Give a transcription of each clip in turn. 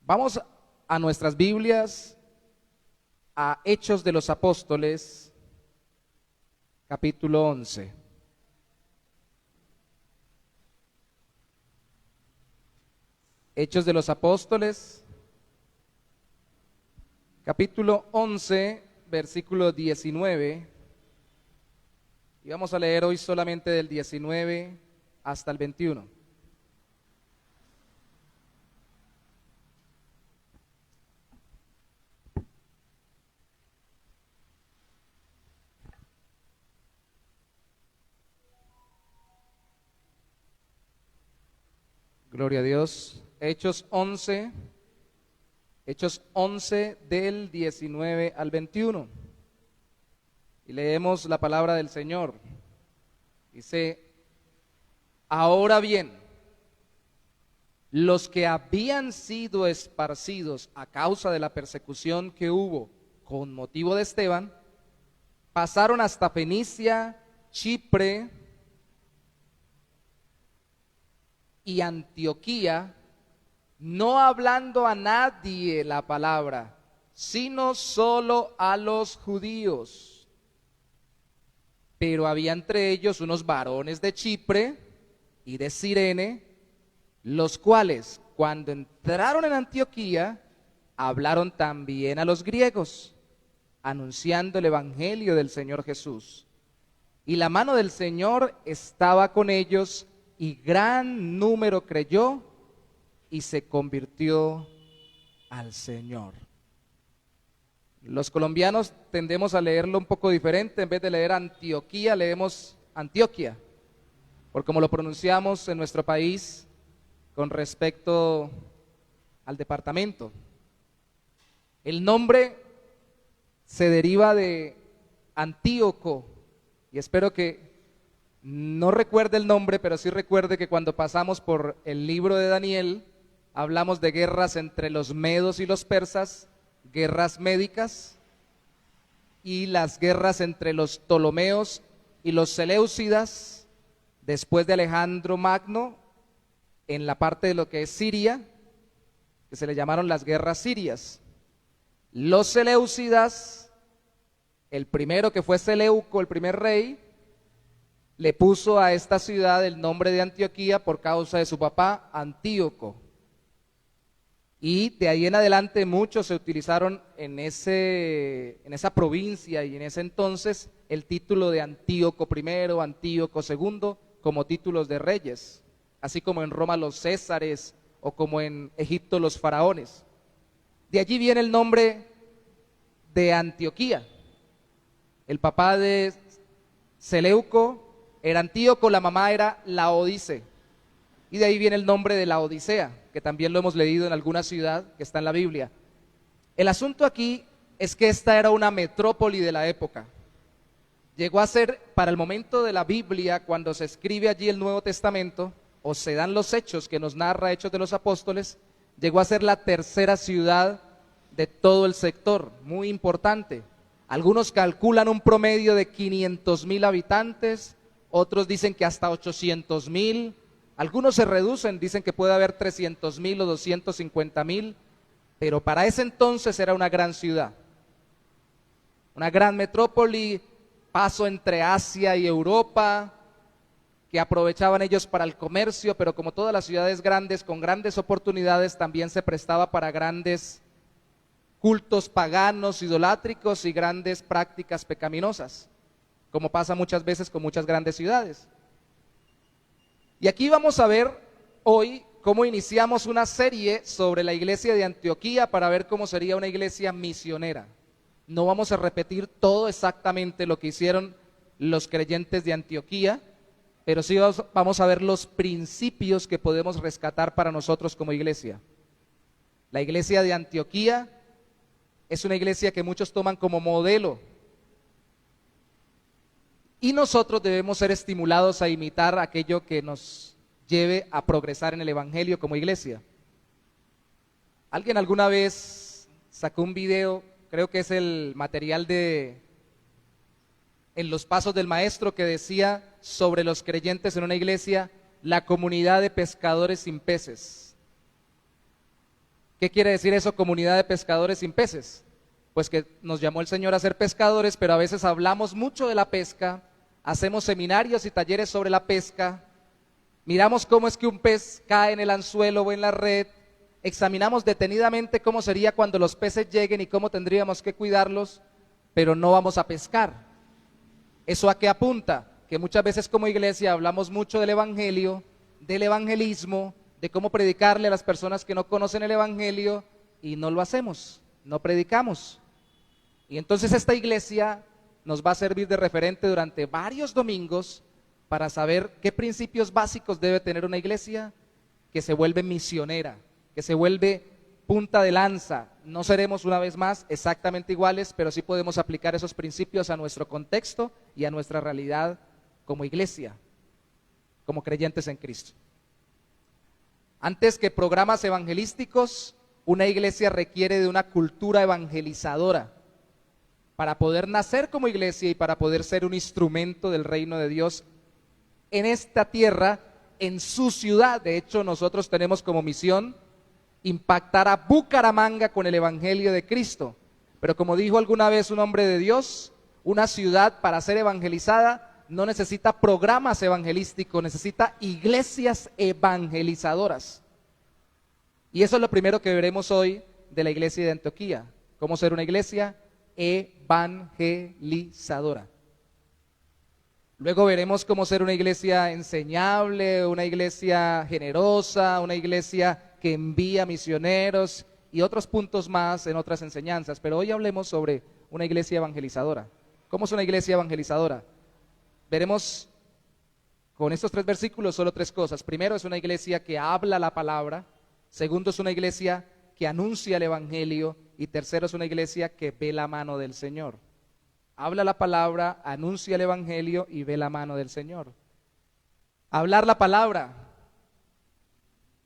Vamos a nuestras Biblias, a Hechos de los Apóstoles, capítulo 11. Hechos de los Apóstoles, capítulo 11, versículo 19. Y vamos a leer hoy solamente del 19 hasta el 21. Gloria a Dios. Hechos 11 del 19 al 21. Y leemos la palabra del Señor. Dice: ahora bien, los que habían sido esparcidos a causa de la persecución que hubo con motivo de Esteban, pasaron hasta Fenicia, Chipre y Antioquía, no hablando a nadie la palabra, sino solo a los judíos. Pero había entre ellos unos varones de Chipre y de Cirene, los cuales, cuando entraron en Antioquía, hablaron también a los griegos, anunciando el evangelio del Señor Jesús. Y la mano del Señor estaba con ellos, y gran número creyó y se convirtió al Señor. Los colombianos tendemos a leerlo un poco diferente. En vez de leer Antioquía, leemos Antioquia, por como lo pronunciamos en nuestro país con respecto al departamento. El nombre se deriva de Antíoco, y espero que no recuerde el nombre, pero sí recuerde que cuando pasamos por el libro de Daniel, hablamos de guerras entre los medos y los persas, guerras médicas, y las guerras entre los ptolomeos y los seleucidas, después de Alejandro Magno, en la parte de lo que es Siria, que se le llamaron las guerras sirias. Los seleucidas, el primero que fue Seleuco, el primer rey, le puso a esta ciudad el nombre de Antioquía por causa de su papá Antíoco. Y de ahí en adelante muchos se utilizaron en esa provincia y en ese entonces el título de Antíoco I, Antíoco II, como títulos de reyes, así como en Roma los césares o como en Egipto los faraones. De allí viene el nombre de Antioquía. El papá de Seleuco era Antíoco, la mamá era Laodice, y de ahí viene el nombre de Laodicea, que también lo hemos leído en alguna ciudad que está en la Biblia. El asunto aquí es que esta era una metrópoli de la época. Llegó a ser, para el momento de la Biblia, cuando se escribe allí el Nuevo Testamento, o se dan los hechos que nos narra Hechos de los Apóstoles, llegó a ser la tercera ciudad de todo el sector, muy importante. Algunos calculan un promedio de 500,000 habitantes, otros dicen que hasta 800,000, algunos se reducen, dicen que puede haber 300,000 o 250,000, pero para ese entonces era una gran ciudad, una gran metrópoli, paso entre Asia y Europa, que aprovechaban ellos para el comercio, pero como todas las ciudades grandes, con grandes oportunidades, también se prestaba para grandes cultos paganos, idolátricos y grandes prácticas pecaminosas, como pasa muchas veces con muchas grandes ciudades. Y aquí vamos a ver hoy cómo iniciamos una serie sobre la iglesia de Antioquía para ver cómo sería una iglesia misionera. No vamos a repetir todo exactamente lo que hicieron los creyentes de Antioquía, pero sí vamos a ver los principios que podemos rescatar para nosotros como iglesia. La iglesia de Antioquía es una iglesia que muchos toman como modelo, y nosotros debemos ser estimulados a imitar aquello que nos lleve a progresar en el evangelio como iglesia. ¿Alguien alguna vez sacó un video? Creo que es el material de En los pasos del maestro, que decía sobre los creyentes en una iglesia: la comunidad de pescadores sin peces. ¿Qué quiere decir eso, comunidad de pescadores sin peces? Pues que nos llamó el Señor a ser pescadores, pero a veces hablamos mucho de la pesca, hacemos seminarios y talleres sobre la pesca, miramos cómo es que un pez cae en el anzuelo o en la red, examinamos detenidamente cómo sería cuando los peces lleguen y cómo tendríamos que cuidarlos, pero no vamos a pescar. ¿Eso a qué apunta? Que muchas veces como iglesia hablamos mucho del evangelio, del evangelismo, de cómo predicarle a las personas que no conocen el evangelio y no lo hacemos, no predicamos. Y entonces esta iglesia nos va a servir de referente durante varios domingos para saber qué principios básicos debe tener una iglesia que se vuelve misionera, que se vuelve punta de lanza. No seremos una vez más exactamente iguales, pero sí podemos aplicar esos principios a nuestro contexto y a nuestra realidad como iglesia, como creyentes en Cristo. Antes que programas evangelísticos, una iglesia requiere de una cultura evangelizadora para poder nacer como iglesia y para poder ser un instrumento del reino de Dios en esta tierra, en su ciudad. De hecho, nosotros tenemos como misión impactar a Bucaramanga con el evangelio de Cristo. Pero como dijo alguna vez un hombre de Dios, una ciudad para ser evangelizada no necesita programas evangelísticos, necesita iglesias evangelizadoras. Y eso es lo primero que veremos hoy de la iglesia de Antioquía, cómo ser una iglesia evangelizadora. Luego veremos cómo ser una iglesia enseñable, una iglesia generosa, una iglesia que envía misioneros y otros puntos más en otras enseñanzas. Pero hoy hablemos sobre una iglesia evangelizadora. ¿Cómo es una iglesia evangelizadora? Veremos con estos 3 versículos solo 3 cosas. Primero, es una iglesia que habla la palabra. Segundo, es una iglesia que anuncia el evangelio. Y tercero, es una iglesia que ve la mano del Señor. Habla la palabra, anuncia el evangelio y ve la mano del Señor. Hablar la palabra.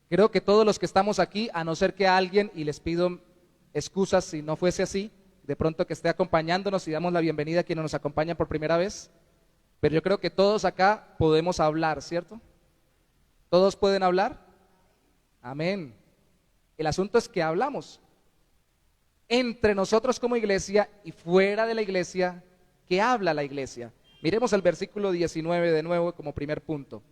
Creo que todos los que estamos aquí, a no ser que alguien, y les pido excusas si no fuese así, de pronto que esté acompañándonos y damos la bienvenida a quienes nos acompañan por primera vez, pero yo creo que todos acá podemos hablar, ¿cierto? ¿Todos pueden hablar? Amén. El asunto es que hablamos entre nosotros como iglesia y fuera de la iglesia. ¿Qué habla la iglesia? Miremos el versículo 19 de nuevo como primer punto.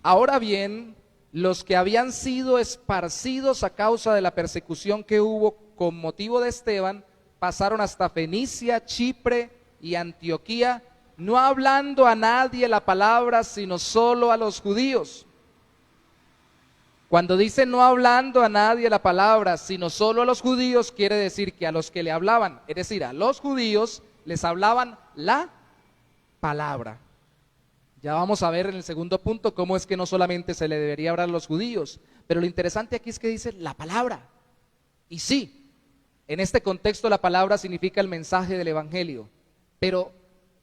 Ahora bien, los que habían sido esparcidos a causa de la persecución que hubo con motivo de Esteban, pasaron hasta Fenicia, Chipre y Antioquía, no hablando a nadie la palabra, sino solo a los judíos. Cuando dice no hablando a nadie la palabra, sino solo a los judíos, quiere decir que a los que le hablaban, es decir, a los judíos, les hablaban la palabra. Ya vamos a ver en el segundo punto cómo es que no solamente se le debería hablar a los judíos, pero lo interesante aquí es que dice la palabra. Y sí, en este contexto la palabra significa el mensaje del evangelio, pero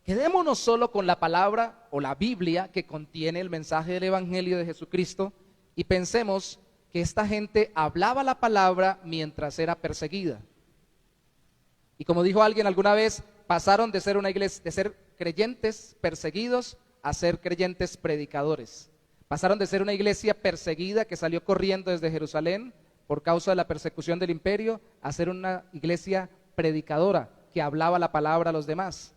quedémonos solo con la palabra o la Biblia que contiene el mensaje del evangelio de Jesucristo. Y pensemos que esta gente hablaba la palabra mientras era perseguida. Y como dijo alguien alguna vez, pasaron de ser una iglesia, de ser creyentes perseguidos a ser creyentes predicadores. Pasaron de ser una iglesia perseguida que salió corriendo desde Jerusalén por causa de la persecución del imperio a ser una iglesia predicadora que hablaba la palabra a los demás.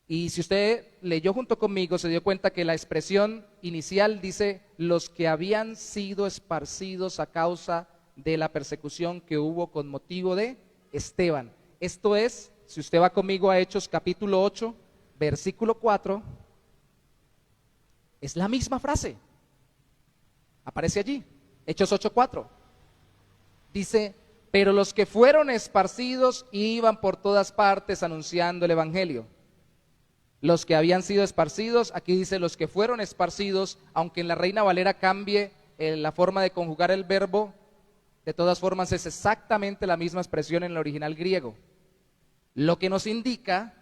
Y si usted leyó junto conmigo, se dio cuenta que la expresión inicial dice los que habían sido esparcidos a causa de la persecución que hubo con motivo de Esteban. Esto es, si usted va conmigo a Hechos capítulo 8, versículo 4, es la misma frase. Aparece allí, Hechos 8:4. Dice, pero los que fueron esparcidos iban por todas partes anunciando el evangelio. Los que habían sido esparcidos, aquí dice los que fueron esparcidos, aunque en la Reina Valera cambie la forma de conjugar el verbo, de todas formas es exactamente la misma expresión en el original griego. Lo que nos indica,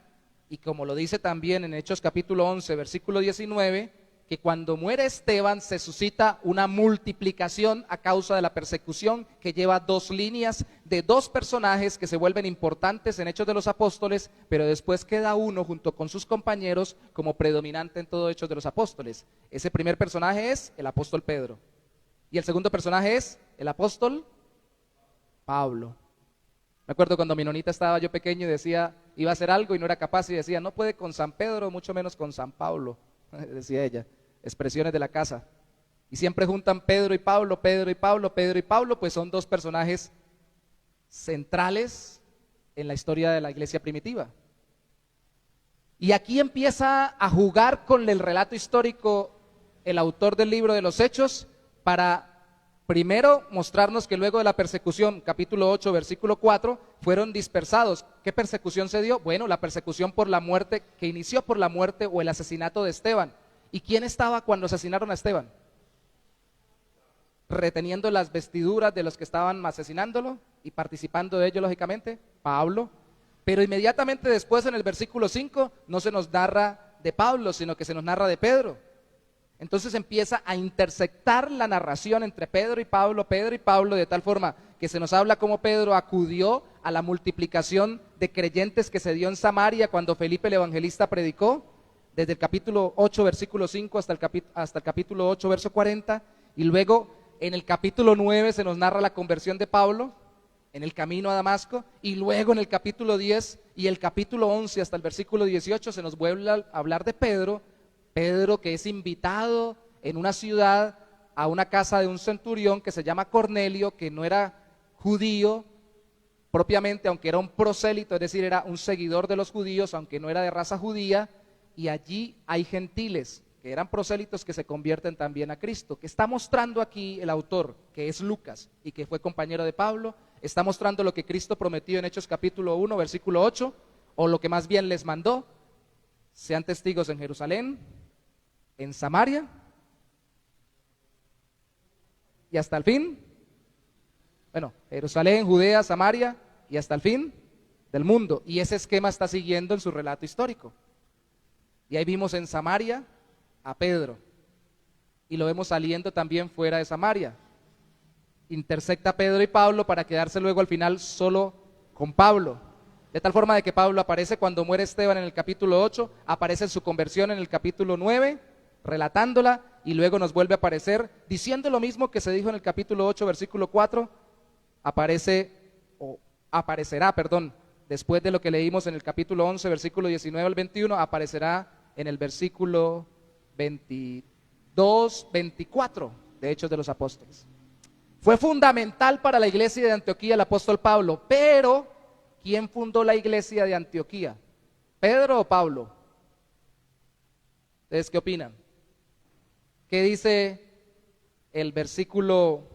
y como lo dice también en Hechos capítulo 11, versículo 19, que cuando muere Esteban se suscita una multiplicación a causa de la persecución que lleva 2 líneas de 2 personajes que se vuelven importantes en Hechos de los Apóstoles, pero después queda uno junto con sus compañeros como predominante en todo Hechos de los Apóstoles. Ese primer personaje es el apóstol Pedro. Y el segundo personaje es el apóstol Pablo. Me acuerdo cuando mi nonita estaba yo pequeño y decía, iba a hacer algo y no era capaz y decía, no puede con San Pedro, mucho menos con San Pablo, decía ella, expresiones de la casa. Y siempre juntan Pedro y Pablo, Pedro y Pablo, Pedro y Pablo, pues son dos personajes centrales en la historia de la iglesia primitiva. Y aquí empieza a jugar con el relato histórico el autor del libro de los Hechos para primero mostrarnos que luego de la persecución, capítulo 8, versículo 4, fueron dispersados. ¿Qué persecución se dio? Bueno, la persecución por la muerte, que inició por la muerte o el asesinato de Esteban. ¿Y quién estaba cuando asesinaron a Esteban? Reteniendo las vestiduras de los que estaban asesinándolo y participando de ello, lógicamente, Pablo. Pero inmediatamente después, en el versículo 5, no se nos narra de Pablo, sino que se nos narra de Pedro. Entonces empieza a intersectar la narración entre Pedro y Pablo, de tal forma que se nos habla cómo Pedro acudió a la multiplicación de creyentes que se dio en Samaria cuando Felipe el evangelista predicó, desde el capítulo 8, versículo 5 hasta el capítulo 8, verso 40, y luego en el capítulo 9 se nos narra la conversión de Pablo en el camino a Damasco, y luego en el capítulo 10 y el capítulo 11 hasta el versículo 18 se nos vuelve a hablar de Pedro que es invitado en una ciudad a una casa de un centurión que se llama Cornelio, que no era judío propiamente, aunque era un prosélito, es decir, era un seguidor de los judíos, aunque no era de raza judía, y allí hay gentiles que eran prosélitos que se convierten también a Cristo. Que está mostrando aquí el autor, que es Lucas y que fue compañero de Pablo, está mostrando lo que Cristo prometió en Hechos capítulo 1, versículo 8, o lo que más bien les mandó: sean testigos en Jerusalén, en Samaria y hasta el fin. Bueno, Jerusalén, Judea, Samaria y hasta el fin del mundo. Y ese esquema está siguiendo en su relato histórico. Y ahí vimos en Samaria a Pedro, y lo vemos saliendo también fuera de Samaria. Intersecta a Pedro y Pablo para quedarse luego al final solo con Pablo. De tal forma de que Pablo aparece cuando muere Esteban en el capítulo 8, aparece en su conversión en el capítulo 9, relatándola, y luego nos vuelve a aparecer diciendo lo mismo que se dijo en el capítulo 8, versículo 4, aparecerá, después de lo que leímos en el capítulo 11, versículo 19 al 21, aparecerá en el versículo 22, 24 de Hechos de los Apóstoles. Fue fundamental para la iglesia de Antioquía el apóstol Pablo, pero ¿quién fundó la iglesia de Antioquía? ¿Pedro o Pablo? ¿Ustedes qué opinan? ¿Qué dice el versículo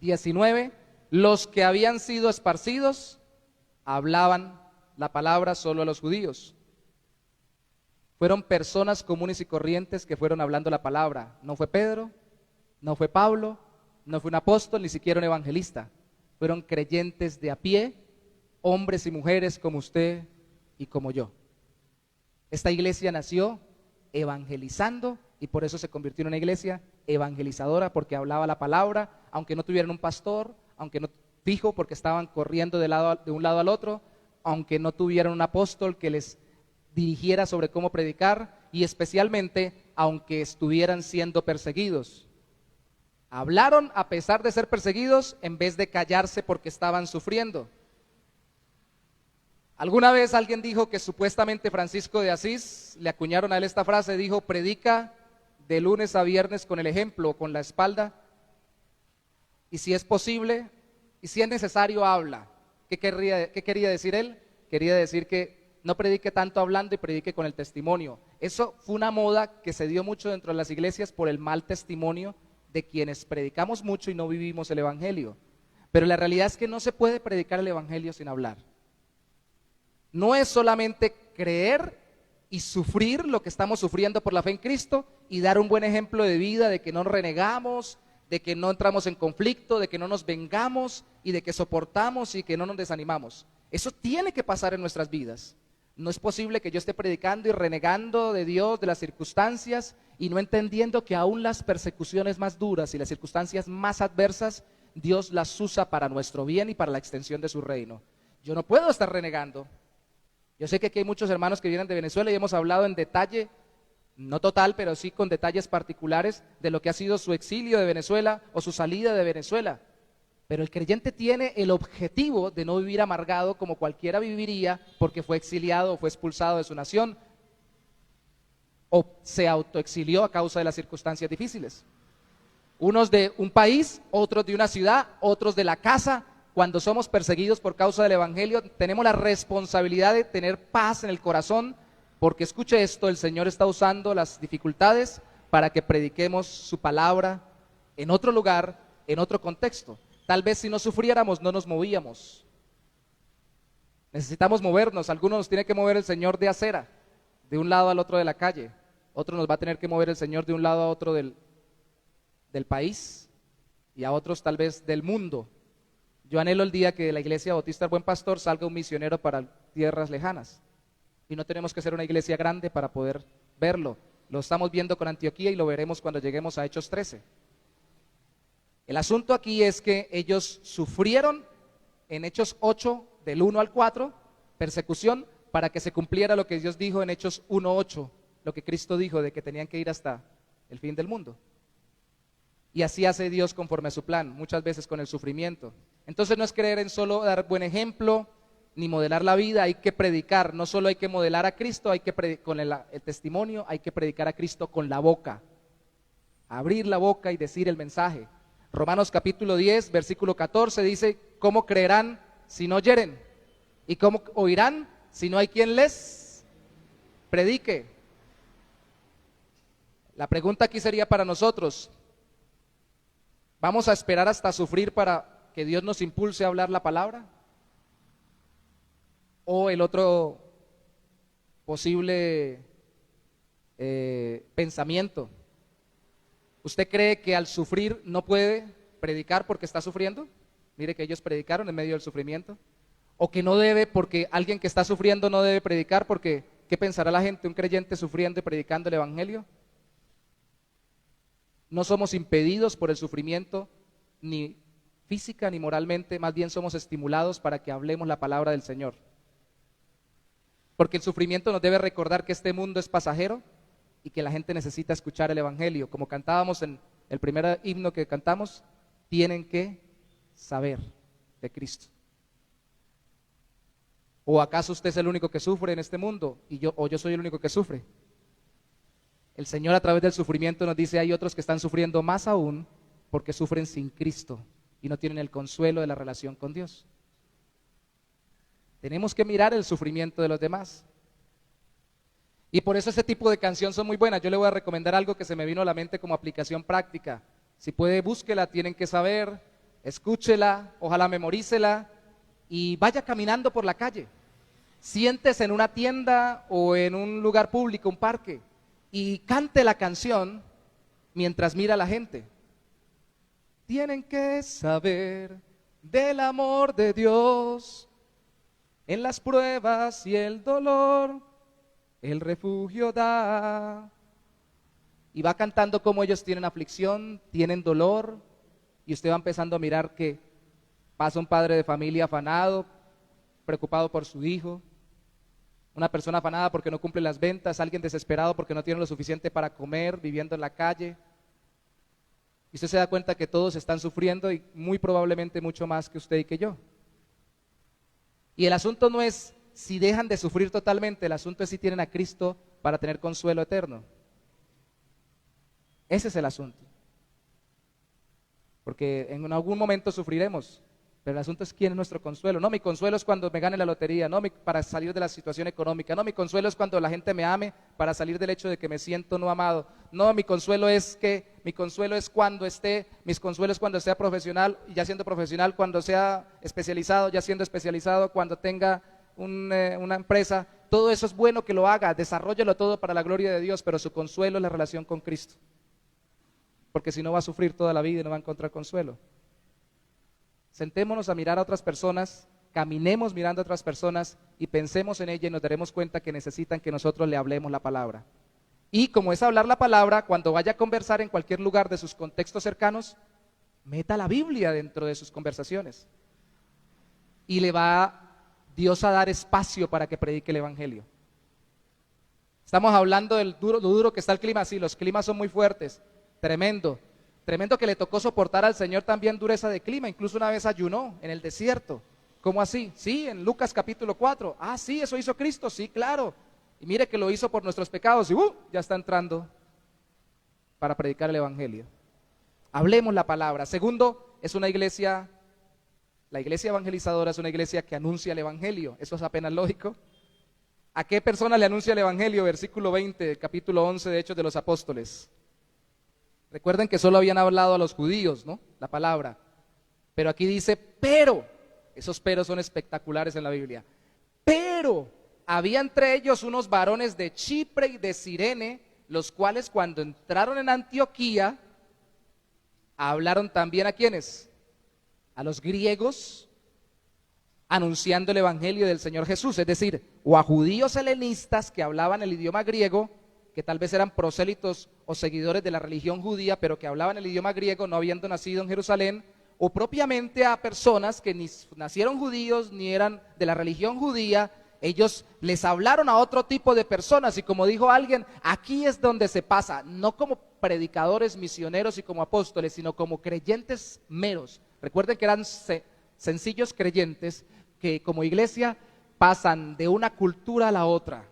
19? Los que habían sido esparcidos hablaban la palabra solo a los judíos. Fueron personas comunes y corrientes que fueron hablando la palabra. No fue Pedro, no fue Pablo, no fue un apóstol, ni siquiera un evangelista. Fueron creyentes de a pie, hombres y mujeres como usted y como yo. Esta iglesia nació evangelizando y por eso se convirtió en una iglesia evangelizadora, porque hablaba la palabra, aunque no tuvieran un pastor, aunque no fijo, porque estaban corriendo de un lado al otro, aunque no tuvieran un apóstol que les dirigiera sobre cómo predicar, y especialmente aunque estuvieran siendo perseguidos. Hablaron a pesar de ser perseguidos en vez de callarse porque estaban sufriendo. Alguna vez alguien dijo que supuestamente Francisco de Asís, le acuñaron a él esta frase, dijo: predica de lunes a viernes con el ejemplo o con la espalda, y si es posible y si es necesario habla. ¿Qué quería decir él? Quería decir que no predique tanto hablando y predique con el testimonio. Eso fue una moda que se dio mucho dentro de las iglesias por el mal testimonio de quienes predicamos mucho y no vivimos el evangelio. Pero la realidad es que no se puede predicar el evangelio sin hablar. No es solamente creer y sufrir lo que estamos sufriendo por la fe en Cristo y dar un buen ejemplo de vida, de que no renegamos, de que no entramos en conflicto, de que no nos vengamos y de que soportamos y que no nos desanimamos. Eso tiene que pasar en nuestras vidas. No es posible que yo esté predicando y renegando de Dios, de las circunstancias, y no entendiendo que aún las persecuciones más duras y las circunstancias más adversas, Dios las usa para nuestro bien y para la extensión de su reino. Yo no puedo estar renegando. Yo sé que aquí hay muchos hermanos que vienen de Venezuela y hemos hablado en detalle no total, pero sí con detalles particulares de lo que ha sido su exilio de Venezuela o su salida de Venezuela. Pero el creyente tiene el objetivo de no vivir amargado como cualquiera viviría porque fue exiliado o fue expulsado de su nación o se autoexilió a causa de las circunstancias difíciles. Unos de un país, otros de una ciudad, otros de la casa. Cuando somos perseguidos por causa del evangelio, tenemos la responsabilidad de tener paz en el corazón, porque escuche esto, el Señor está usando las dificultades para que prediquemos su palabra en otro lugar, en otro contexto. Tal vez si no sufriéramos no nos movíamos. Necesitamos movernos. Algunos nos tiene que mover el Señor de acera, de un lado al otro de la calle. Otros nos va a tener que mover el Señor de un lado a otro del país, y a otros tal vez del mundo. Yo anhelo el día que de la iglesia Bautista El Buen Pastor salga un misionero para tierras lejanas. Y no tenemos que ser una iglesia grande para poder verlo. Lo estamos viendo con Antioquía y lo veremos cuando lleguemos a Hechos 13. El asunto aquí es que ellos sufrieron en Hechos 8, del 1 al 4, persecución para que se cumpliera lo que Dios dijo en Hechos 1:8, lo que Cristo dijo de que tenían que ir hasta el fin del mundo. Y así hace Dios conforme a su plan, muchas veces con el sufrimiento. Entonces no es creer en solo dar buen ejemplo, ni modelar la vida, hay que predicar. No solo hay que modelar a Cristo, hay que con el testimonio, hay que predicar a Cristo con la boca. Abrir la boca y decir el mensaje. Romanos capítulo 10, versículo 14 dice, ¿cómo creerán si no oyeren? ¿Y cómo oirán si no hay quien les predique? La pregunta aquí sería para nosotros, ¿vamos a esperar hasta sufrir para que Dios nos impulse a hablar la palabra? O el otro posible pensamiento, ¿usted cree que al sufrir no puede predicar porque está sufriendo? Mire que ellos predicaron en medio del sufrimiento. O que no debe, porque alguien que está sufriendo no debe predicar porque ¿qué pensará la gente? Un creyente sufriendo y predicando el evangelio. No somos impedidos por el sufrimiento, ni física ni moralmente, más bien somos estimulados para que hablemos la palabra del Señor. Porque el sufrimiento nos debe recordar que este mundo es pasajero y que la gente necesita escuchar el evangelio. Como cantábamos en el primer himno que cantamos, tienen que saber de Cristo. ¿O acaso usted es el único que sufre en este mundo o yo soy el único que sufre? El Señor a través del sufrimiento nos dice, hay otros que están sufriendo más aún porque sufren sin Cristo y no tienen el consuelo de la relación con Dios. Tenemos que mirar el sufrimiento de los demás. Y por eso ese tipo de canción son muy buenas. Yo le voy a recomendar algo que se me vino a la mente como aplicación práctica. Si puede, búsquela, tienen que saber, escúchela, ojalá memorícela y vaya caminando por la calle. Siéntese en una tienda o en un lugar público, un parque, y cante la canción mientras mira a la gente. Tienen que saber del amor de Dios, en las pruebas y el dolor, el refugio da. Y va cantando cómo ellos tienen aflicción, tienen dolor, y usted va empezando a mirar que pasa un padre de familia afanado, preocupado por su hijo, una persona afanada porque no cumple las ventas, alguien desesperado porque no tiene lo suficiente para comer, viviendo en la calle. Y usted se da cuenta que todos están sufriendo y muy probablemente mucho más que usted y que yo. Y el asunto no es si dejan de sufrir totalmente, el asunto es si tienen a Cristo para tener consuelo eterno. Ese es el asunto. Porque en algún momento sufriremos, pero el asunto es quién es nuestro consuelo. No, mi consuelo es cuando me gane la lotería, no para salir de la situación económica, no, mi consuelo es cuando la gente me ame para salir del hecho de que me siento no amado. No, mi consuelo es cuando esté, mis consuelos cuando sea profesional, y ya siendo profesional, cuando sea especializado, ya siendo especializado, cuando tenga una empresa. Todo eso es bueno que lo haga, desarróllelo todo para la gloria de Dios, pero su consuelo es la relación con Cristo. Porque si no va a sufrir toda la vida y no va a encontrar consuelo. Sentémonos a mirar a otras personas, caminemos mirando a otras personas y pensemos en ellas y nos daremos cuenta que necesitan que nosotros le hablemos la palabra. Y como es hablar la palabra, cuando vaya a conversar en cualquier lugar de sus contextos cercanos, meta la Biblia dentro de sus conversaciones. Y le va Dios a dar espacio para que predique el evangelio. Estamos hablando del lo duro que está el clima. Sí, los climas son muy fuertes, tremendo. Tremendo que le tocó soportar al Señor también dureza de clima. Incluso una vez ayunó en el desierto. ¿Cómo así? Sí, en Lucas capítulo 4. Ah, sí, eso hizo Cristo, sí, claro. Y mire que lo hizo por nuestros pecados y ya está entrando para predicar el Evangelio. Hablemos la palabra. Segundo, es una iglesia, la iglesia evangelizadora es una iglesia que anuncia el Evangelio. Eso es apenas lógico. ¿A qué persona le anuncia el Evangelio? Versículo 20, capítulo 11 de Hechos de los Apóstoles. Recuerden que solo habían hablado a los judíos, ¿no? La palabra. Pero aquí dice, pero, esos peros son espectaculares en la Biblia. Pero había entre ellos unos varones de Chipre y de Cirene, los cuales cuando entraron en Antioquía, hablaron también ¿a quiénes? A los griegos, anunciando el Evangelio del Señor Jesús, es decir, o a judíos helenistas que hablaban el idioma griego, que tal vez eran prosélitos o seguidores de la religión judía, pero que hablaban el idioma griego no habiendo nacido en Jerusalén, o propiamente a personas que ni nacieron judíos ni eran de la religión judía. Ellos les hablaron a otro tipo de personas y como dijo alguien, aquí es donde se pasa, no como predicadores, misioneros y como apóstoles, sino como creyentes meros. Recuerden que eran sencillos creyentes que como iglesia pasan de una cultura a la otra.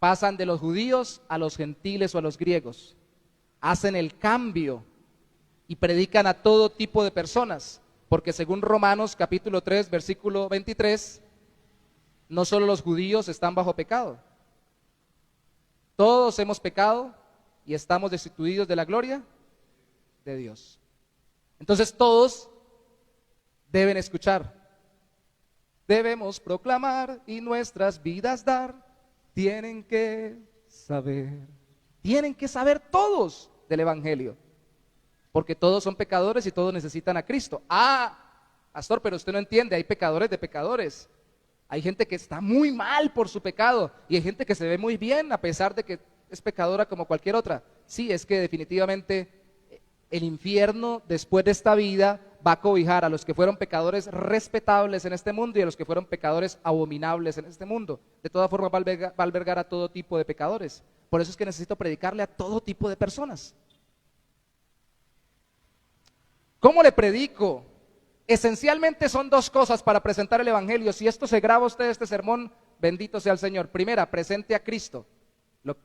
Pasan de los judíos a los gentiles o a los griegos. Hacen el cambio y predican a todo tipo de personas. Porque según Romanos capítulo 3, versículo 23, no solo los judíos están bajo pecado. Todos hemos pecado y estamos destituidos de la gloria de Dios. Entonces todos deben escuchar. Debemos proclamar y nuestras vidas dar. Tienen que saber todos del Evangelio, porque todos son pecadores y todos necesitan a Cristo. Ah, pastor, pero usted no entiende, hay pecadores de pecadores. Hay gente que está muy mal por su pecado y hay gente que se ve muy bien a pesar de que es pecadora como cualquier otra. Sí, es que definitivamente el infierno después de esta vida va a cobijar a los que fueron pecadores respetables en este mundo y a los que fueron pecadores abominables en este mundo. De todas formas va a albergar a todo tipo de pecadores. Por eso es que necesito predicarle a todo tipo de personas. ¿Cómo le predico? Esencialmente son dos cosas para presentar el Evangelio. Si esto se graba usted este sermón, bendito sea el Señor. Primera, presente a Cristo,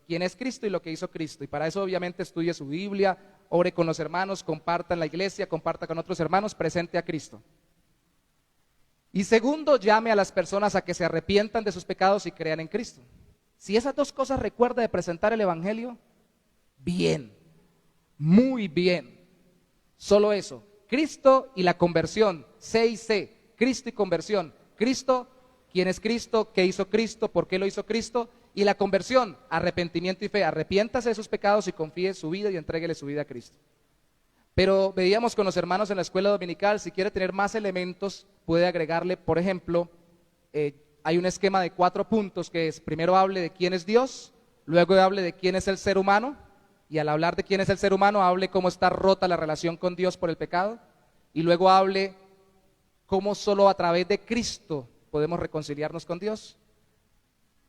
quién es Cristo y lo que hizo Cristo. Y para eso obviamente estudie su Biblia, ore con los hermanos, comparta en la iglesia, comparta con otros hermanos, presente a Cristo. Y segundo, llame a las personas a que se arrepientan de sus pecados y crean en Cristo. Si esas dos cosas recuerda de presentar el Evangelio, bien, muy bien. Solo eso, Cristo y la conversión, C y C, Cristo y conversión. Cristo, ¿quién es Cristo? ¿Qué hizo Cristo? ¿Por qué lo hizo Cristo? Y la conversión, arrepentimiento y fe. Arrepiéntase de sus pecados y confíe su vida y entréguele su vida a Cristo. Pero veíamos con los hermanos en la escuela dominical, si quiere tener más elementos, puede agregarle, por ejemplo, hay un esquema de 4 puntos que es, primero hable de quién es Dios, luego hable de quién es el ser humano, y al hablar de quién es el ser humano, hable cómo está rota la relación con Dios por el pecado, y luego hable cómo solo a través de Cristo podemos reconciliarnos con Dios,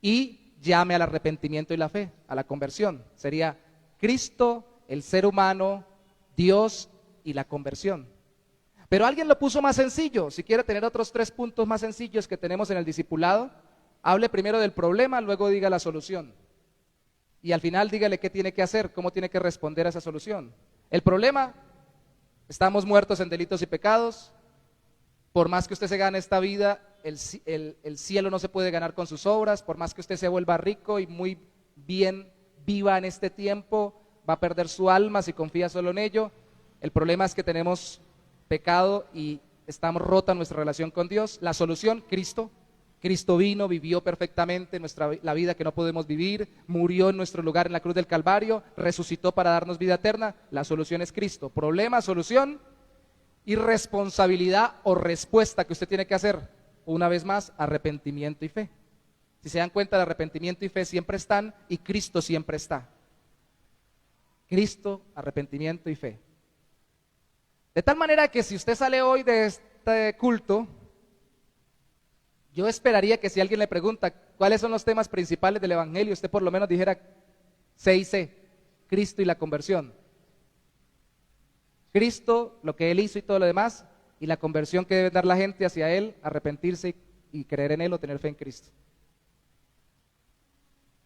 y llame al arrepentimiento y la fe, a la conversión. Sería Cristo, el ser humano, Dios y la conversión. Pero alguien lo puso más sencillo. Si quiere tener otros 3 puntos más sencillos que tenemos en el discipulado, hable primero del problema, luego diga la solución. Y al final dígale qué tiene que hacer, cómo tiene que responder a esa solución. El problema, estamos muertos en delitos y pecados. Por más que usted se gane esta vida, el cielo no se puede ganar con sus obras. Por más que usted se vuelva rico y muy bien viva en este tiempo, va a perder su alma si confía solo en ello. El problema es que tenemos pecado y estamos rota nuestra relación con Dios. La solución, Cristo. Cristo vino, vivió perfectamente la vida que no podemos vivir, murió en nuestro lugar en la cruz del Calvario, resucitó para darnos vida eterna. La solución es Cristo. Problema, solución y responsabilidad o respuesta que usted tiene que hacer. Una vez más, arrepentimiento y fe. Si se dan cuenta, el arrepentimiento y fe siempre están y Cristo siempre está. Cristo, arrepentimiento y fe. De tal manera que si usted sale hoy de este culto Yo esperaría que si alguien le pregunta cuáles son los temas principales del Evangelio, usted por lo menos dijera C y C, Cristo y la conversión. Cristo, lo que Él hizo y todo lo demás, y la conversión que debe dar la gente hacia Él, arrepentirse y creer en Él o tener fe en Cristo.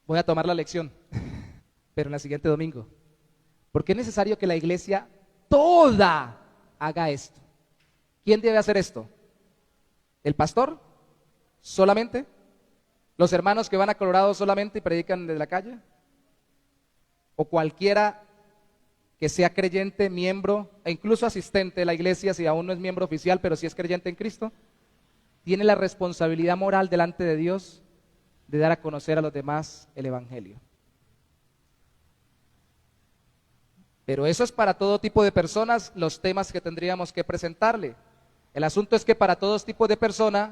Voy a tomar la lección, pero en el siguiente domingo. Porque es necesario que la iglesia toda haga esto. ¿Quién debe hacer esto? ¿El pastor? ¿Solamente? ¿Los hermanos que van a Colorado solamente y predican desde la calle? ¿O cualquiera que sea creyente, miembro e incluso asistente de la iglesia, si aún no es miembro oficial, pero si es creyente en Cristo, tiene la responsabilidad moral delante de Dios de dar a conocer a los demás el Evangelio? Pero eso es para todo tipo de personas, los temas que tendríamos que presentarle. El asunto es que para todos tipos de personas,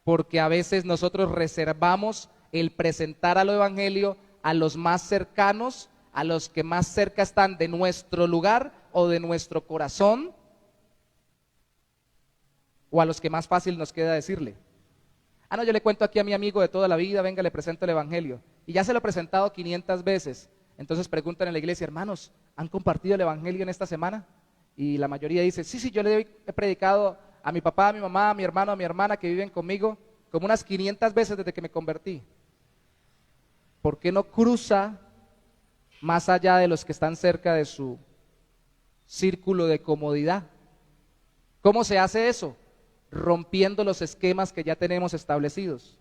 porque a veces nosotros reservamos el presentar al Evangelio a los más cercanos, a los que más cerca están de nuestro lugar o de nuestro corazón, o a los que más fácil nos queda decirle. No, yo le cuento aquí a mi amigo de toda la vida, venga, le presento el Evangelio. Y ya se lo he presentado 500 veces. Entonces preguntan en la iglesia, hermanos, ¿han compartido el Evangelio en esta semana? Y la mayoría dice, sí, yo le he predicado a mi papá, a mi mamá, a mi hermano, a mi hermana que viven conmigo, como unas 500 veces desde que me convertí. ¿Por qué no cruza más allá de los que están cerca de su círculo de comodidad? ¿Cómo se hace eso? Rompiendo los esquemas que ya tenemos establecidos.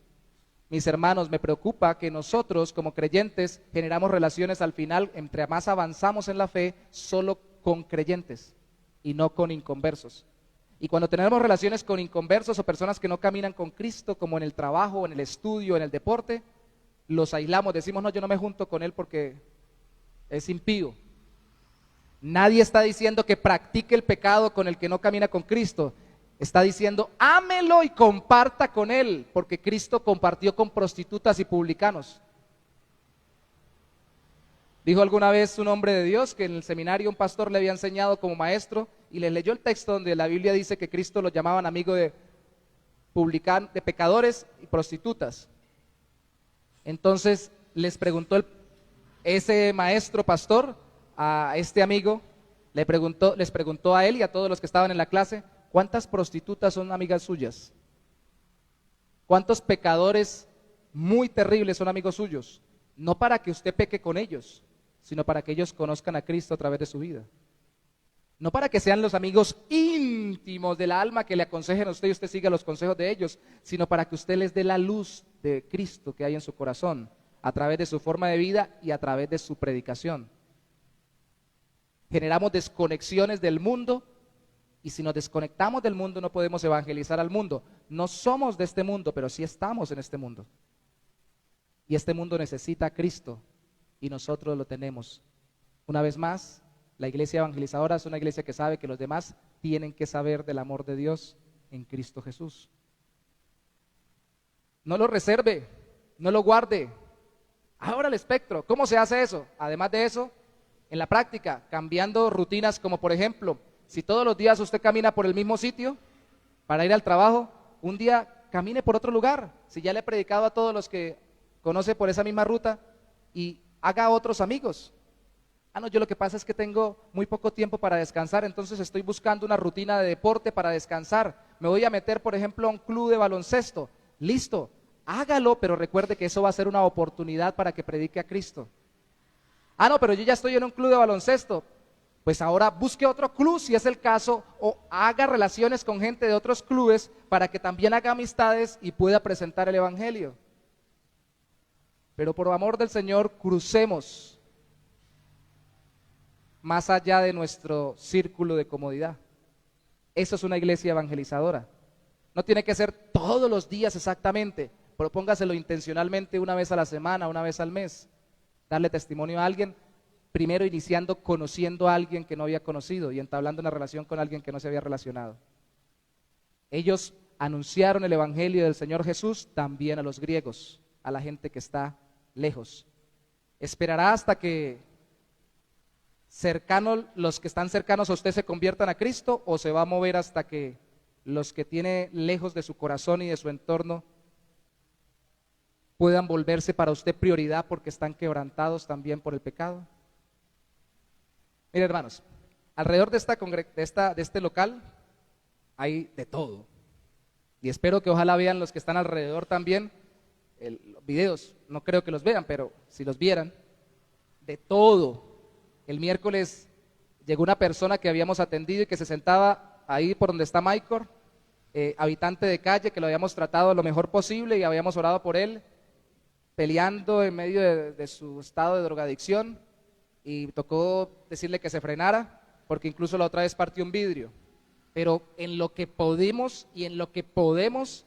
Mis hermanos, me preocupa que nosotros como creyentes generamos relaciones al final, entre más avanzamos en la fe, solo con creyentes y no con inconversos. Y cuando tenemos relaciones con inconversos o personas que no caminan con Cristo, como en el trabajo, en el estudio, en el deporte, los aislamos, decimos, no, yo no me junto con él porque es impío. Nadie está diciendo que practique el pecado con el que no camina con Cristo. Está diciendo, ámelo y comparta con él, porque Cristo compartió con prostitutas y publicanos. Dijo alguna vez un hombre de Dios que en el seminario un pastor le había enseñado como maestro y les leyó el texto donde la Biblia dice que Cristo los llamaban amigos de pecadores y prostitutas. Entonces les preguntó ese maestro pastor a este amigo, les preguntó a él y a todos los que estaban en la clase, ¿cuántas prostitutas son amigas suyas? ¿Cuántos pecadores muy terribles son amigos suyos? No para que usted peque con ellos, sino para que ellos conozcan a Cristo a través de su vida. No para que sean los amigos íntimos del alma que le aconsejen a usted y usted siga los consejos de ellos, sino para que usted les dé la luz de Cristo que hay en su corazón, a través de su forma de vida y a través de su predicación. Generamos desconexiones del mundo, y si nos desconectamos del mundo no podemos evangelizar al mundo. No somos de este mundo, pero sí estamos en este mundo. Y este mundo necesita a Cristo y nosotros lo tenemos. Una vez más, la iglesia evangelizadora es una iglesia que sabe que los demás tienen que saber del amor de Dios en Cristo Jesús. No lo reserve, no lo guarde. Ahora el espectro, ¿cómo se hace eso? Además de eso, en la práctica, cambiando rutinas como por ejemplo, si todos los días usted camina por el mismo sitio para ir al trabajo, un día camine por otro lugar. Si ya le he predicado a todos los que conoce por esa misma ruta y haga otros amigos. No, yo lo que pasa es que tengo muy poco tiempo para descansar, entonces estoy buscando una rutina de deporte para descansar. Me voy a meter, por ejemplo, a un club de baloncesto. Listo, hágalo, pero recuerde que eso va a ser una oportunidad para que predique a Cristo. No, pero yo ya estoy en un club de baloncesto. Pues ahora busque otro club si es el caso, o haga relaciones con gente de otros clubes para que también haga amistades y pueda presentar el Evangelio. Pero por amor del Señor, crucemos más allá de nuestro círculo de comodidad. Eso es una iglesia evangelizadora. No tiene que ser todos los días exactamente, propóngaselo intencionalmente una vez a la semana, una vez al mes. Darle testimonio a alguien, primero iniciando conociendo a alguien que no había conocido y entablando una relación con alguien que no se había relacionado. Ellos anunciaron el Evangelio del Señor Jesús también a los griegos, a la gente que está lejos. ¿Esperará hasta que los que están cercanos a usted se conviertan a Cristo, o se va a mover hasta que los que tiene lejos de su corazón y de su entorno puedan volverse para usted prioridad porque están quebrantados también por el pecado? Miren, hermanos, alrededor de este local hay de todo. Y espero que ojalá vean los que están alrededor también los videos. No creo que los vean, pero si los vieran, de todo. El miércoles llegó una persona que habíamos atendido y que se sentaba ahí por donde está Michael, habitante de calle, que lo habíamos tratado lo mejor posible y habíamos orado por él, peleando en medio de su estado de drogadicción, y tocó decirle que se frenara, porque incluso la otra vez partió un vidrio. Pero en lo que pudimos y en lo que podemos,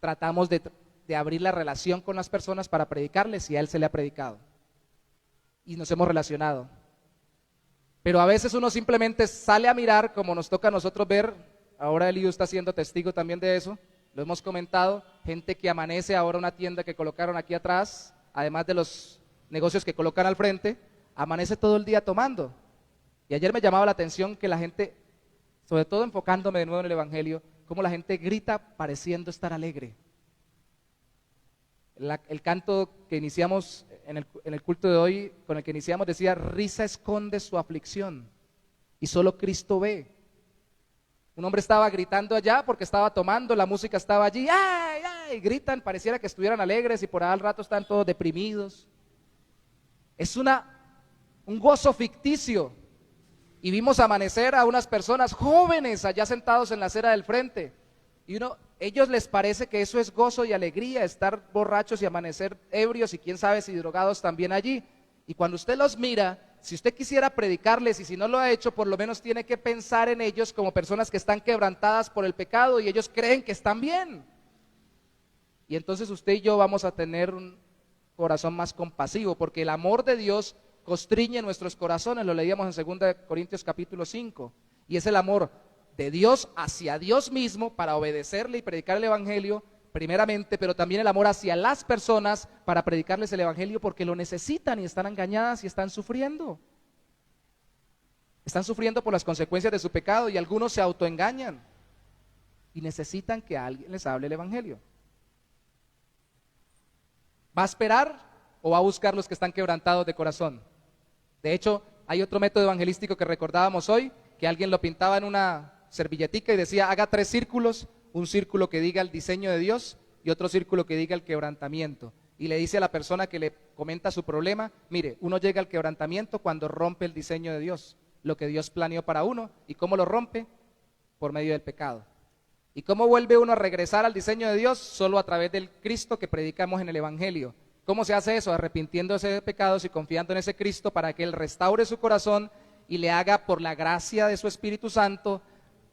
tratamos de abrir la relación con las personas para predicarles, y a él se le ha predicado. Y nos hemos relacionado. Pero a veces uno simplemente sale a mirar, como nos toca a nosotros ver. Ahora Eliu está siendo testigo también de eso, lo hemos comentado, gente que amanece ahora una tienda que colocaron aquí atrás, además de los negocios que colocan al frente, amanece todo el día tomando. Y ayer me llamaba la atención que la gente, sobre todo enfocándome de nuevo en el Evangelio, cómo la gente grita pareciendo estar alegre. El canto que iniciamos en el culto de hoy, con el que iniciamos, decía: risa esconde su aflicción y solo Cristo ve. Un hombre estaba gritando allá porque estaba tomando, la música estaba allí, ¡ay, ay! Gritan, pareciera que estuvieran alegres, y por ahí al rato están todos deprimidos. Es un gozo ficticio. Y vimos amanecer a unas personas jóvenes allá sentados en la acera del frente, y ellos les parece que eso es gozo y alegría, estar borrachos y amanecer ebrios, y quién sabe si drogados también allí. Y cuando usted los mira, si usted quisiera predicarles, y si no lo ha hecho, por lo menos tiene que pensar en ellos como personas que están quebrantadas por el pecado, y ellos creen que están bien. Y entonces usted y yo vamos a tener un corazón más compasivo, porque el amor de Dios constriñe nuestros corazones, lo leíamos en 2 Corintios capítulo 5, y es el amor de Dios hacia Dios mismo para obedecerle y predicar el Evangelio primeramente, pero también el amor hacia las personas para predicarles el Evangelio porque lo necesitan y están engañadas y están sufriendo. Están sufriendo por las consecuencias de su pecado, y algunos se autoengañan y necesitan que alguien les hable el Evangelio. ¿Va a esperar o va a buscar los que están quebrantados de corazón? De hecho, hay otro método evangelístico que recordábamos hoy, que alguien lo pintaba en una servilletica y decía: haga 3 círculos, un círculo que diga el diseño de Dios y otro círculo que diga el quebrantamiento. Y le dice a la persona que le comenta su problema: mire, uno llega al quebrantamiento cuando rompe el diseño de Dios, lo que Dios planeó para uno. ¿Y cómo lo rompe? Por medio del pecado. ¿Y cómo vuelve uno a regresar al diseño de Dios? Solo a través del Cristo que predicamos en el Evangelio. ¿Cómo se hace eso? Arrepintiéndose de pecados y confiando en ese Cristo para que Él restaure su corazón y le haga, por la gracia de su Espíritu Santo,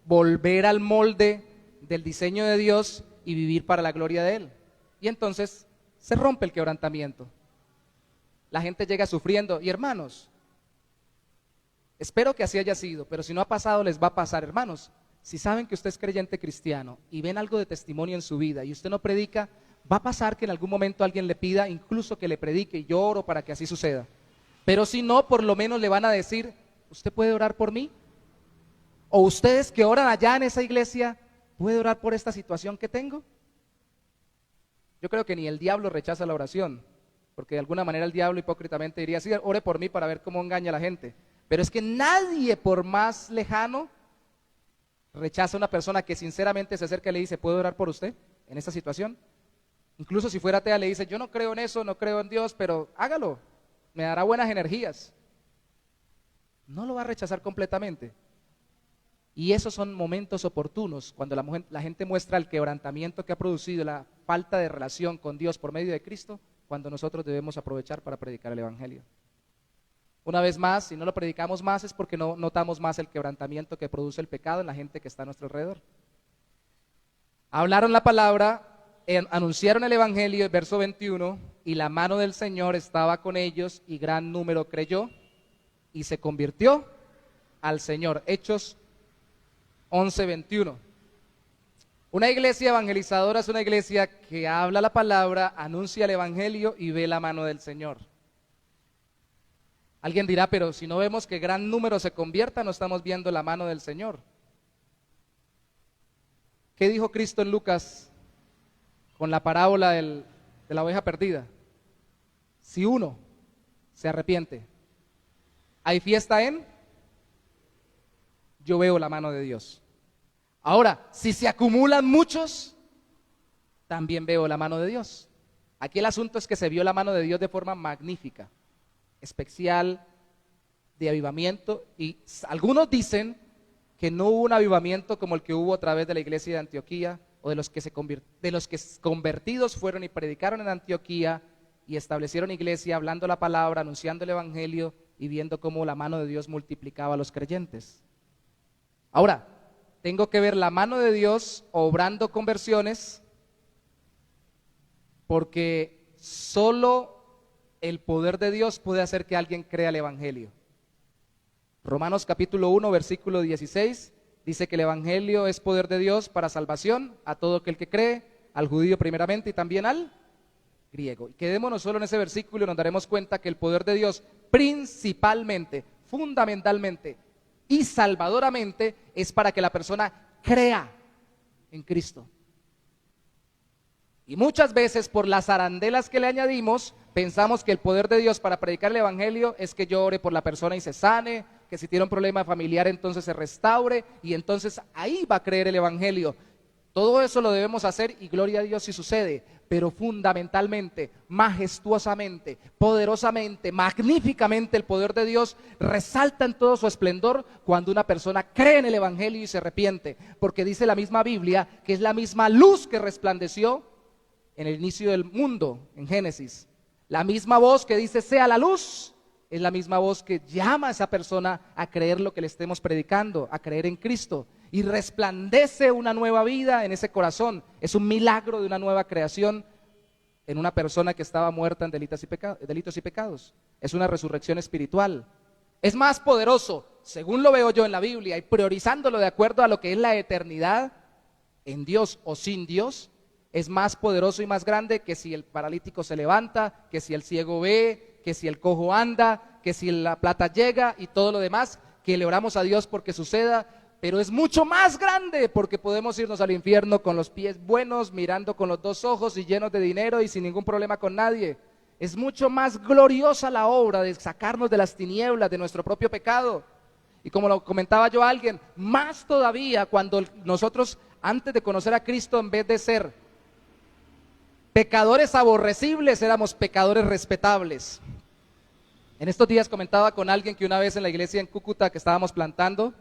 volver al molde del diseño de Dios y vivir para la gloria de Él. Y entonces se rompe el quebrantamiento. La gente llega sufriendo. Y hermanos, espero que así haya sido, pero si no ha pasado, les va a pasar. Hermanos, si saben que usted es creyente cristiano y ven algo de testimonio en su vida y usted no predica, va a pasar que en algún momento alguien le pida incluso que le predique, y yo oro para que así suceda. Pero si no, por lo menos le van a decir: ¿usted puede orar por mí? O ustedes que oran allá en esa iglesia, ¿puede orar por esta situación que tengo? Yo creo que ni el diablo rechaza la oración, porque de alguna manera el diablo hipócritamente diría: sí, ore por mí, para ver cómo engaña a la gente. Pero es que nadie, por más lejano, rechaza a una persona que sinceramente se acerca y le dice: ¿puedo orar por usted en esta situación? Incluso si fuera atea, le dice: yo no creo en eso, no creo en Dios, pero hágalo, me dará buenas energías. No lo va a rechazar completamente. Y esos son momentos oportunos, cuando la gente muestra el quebrantamiento que ha producido la falta de relación con Dios por medio de Cristo, cuando nosotros debemos aprovechar para predicar el Evangelio. Una vez más, si no lo predicamos más, es porque no notamos más el quebrantamiento que produce el pecado en la gente que está a nuestro alrededor. Hablaron la palabra, anunciaron el Evangelio, verso 21, y la mano del Señor estaba con ellos, y gran número creyó y se convirtió al Señor. Hechos 11:21. Una iglesia evangelizadora es una iglesia que habla la palabra, anuncia el Evangelio y ve la mano del Señor. Alguien dirá: pero si no vemos que gran número se convierta, no estamos viendo la mano del Señor. ¿Qué dijo Cristo en Lucas con la parábola de la oveja perdida? Si uno se arrepiente, ¿hay fiesta en? Yo veo la mano de Dios. Ahora, si se acumulan muchos, también veo la mano de Dios. Aquí el asunto es que se vio la mano de Dios de forma magnífica, especial, de avivamiento, y algunos dicen que no hubo un avivamiento como el que hubo a través de la iglesia de Antioquía, o de los que convertidos fueron y predicaron en Antioquía y establecieron iglesia, hablando la palabra, anunciando el evangelio y viendo cómo la mano de Dios multiplicaba a los creyentes. Ahora, tengo que ver la mano de Dios obrando conversiones, porque solo el poder de Dios puede hacer que alguien crea el evangelio. Romanos capítulo 1, versículo 16, dice que el evangelio es poder de Dios para salvación a todo aquel que cree, al judío primeramente y también al griego. Y quedémonos solo en ese versículo y nos daremos cuenta que el poder de Dios principalmente, fundamentalmente y salvadoramente es para que la persona crea en Cristo. Y muchas veces por las arandelas que le añadimos, pensamos que el poder de Dios para predicar el evangelio es que yo ore por la persona y se sane, que si tiene un problema familiar entonces se restaure y entonces ahí va a creer el evangelio. Todo eso lo debemos hacer y gloria a Dios si sucede, pero fundamentalmente, majestuosamente, poderosamente, magníficamente el poder de Dios resalta en todo su esplendor cuando una persona cree en el evangelio y se arrepiente, porque dice la misma Biblia que es la misma luz que resplandeció en el inicio del mundo, en Génesis. La misma voz que dice sea la luz, es la misma voz que llama a esa persona a creer lo que le estemos predicando, a creer en Cristo. Y resplandece una nueva vida en ese corazón. Es un milagro de una nueva creación en una persona que estaba muerta en delitos y pecados. Es una resurrección espiritual. Es más poderoso, según lo veo yo en la Biblia, y priorizándolo de acuerdo a lo que es la eternidad en Dios o sin Dios, es más poderoso y más grande que si el paralítico se levanta, que si el ciego ve, que si el cojo anda, que si la plata llega y todo lo demás, que le oramos a Dios porque suceda, pero es mucho más grande porque podemos irnos al infierno con los pies buenos, mirando con los dos ojos y llenos de dinero y sin ningún problema con nadie. Es mucho más gloriosa la obra de sacarnos de las tinieblas, de nuestro propio pecado. Y como lo comentaba yo a alguien, más todavía cuando nosotros antes de conocer a Cristo, en vez de ser pecadores aborrecibles, éramos pecadores respetables. En estos días comentaba con alguien que una vez en la iglesia en Cúcuta que estábamos plantando,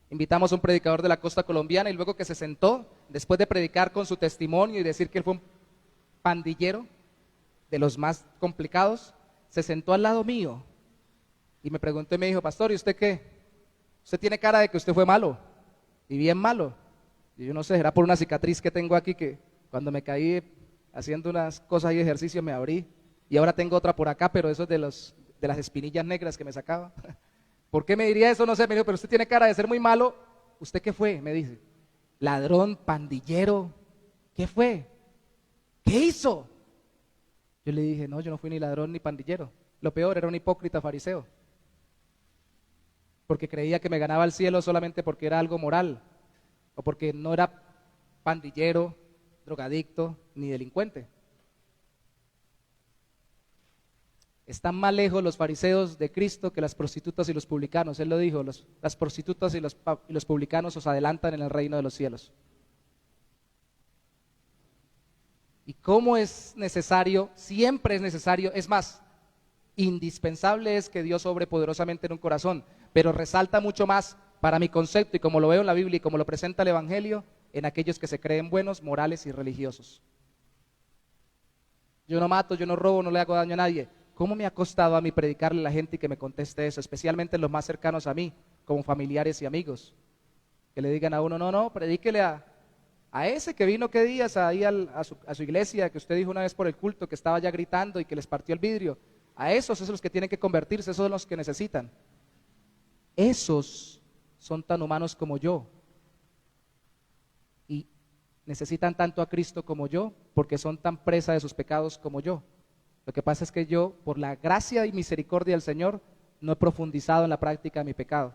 invitamos a un predicador de la costa colombiana y luego que se sentó, después de predicar con su testimonio y decir que él fue un pandillero de los más complicados, se sentó al lado mío y me preguntó y me dijo: pastor, ¿y usted qué? Usted tiene cara de que usted fue malo, y bien malo. Y yo no sé, era por una cicatriz que tengo aquí que cuando me caí haciendo unas cosas y ejercicio me abrí, y ahora tengo otra por acá, pero eso es de las espinillas negras que me sacaba. ¿Por qué me diría eso? No sé, me dijo: pero usted tiene cara de ser muy malo. ¿Usted qué fue? Me dice. Ladrón, pandillero, ¿qué fue? ¿Qué hizo? Yo le dije: no, yo no fui ni ladrón ni pandillero. Lo peor, era un hipócrita fariseo, porque creía que me ganaba el cielo solamente porque era algo moral, o porque no era pandillero, drogadicto ni delincuente. Están más lejos los fariseos de Cristo que las prostitutas y los publicanos. Él lo dijo: las prostitutas y los publicanos os adelantan en el reino de los cielos. Y cómo es necesario, siempre es necesario, es más, indispensable es que Dios obre poderosamente en un corazón, pero resalta mucho más para mi concepto y como lo veo en la Biblia y como lo presenta el Evangelio, en aquellos que se creen buenos, morales y religiosos. Yo no mato, yo no robo, no le hago daño a nadie. ¿Cómo me ha costado a mí predicarle a la gente y que me conteste eso? Especialmente los más cercanos a mí, como familiares y amigos. Que le digan a uno: no, predíquele a ese que vino qué días ahí a su iglesia, que usted dijo una vez por el culto, que estaba ya gritando y que les partió el vidrio. A esos son los que tienen que convertirse, esos son los que necesitan. Esos son tan humanos como yo. Y necesitan tanto a Cristo como yo, porque son tan presa de sus pecados como yo. Lo que pasa es que yo, por la gracia y misericordia del Señor, no he profundizado en la práctica de mi pecado.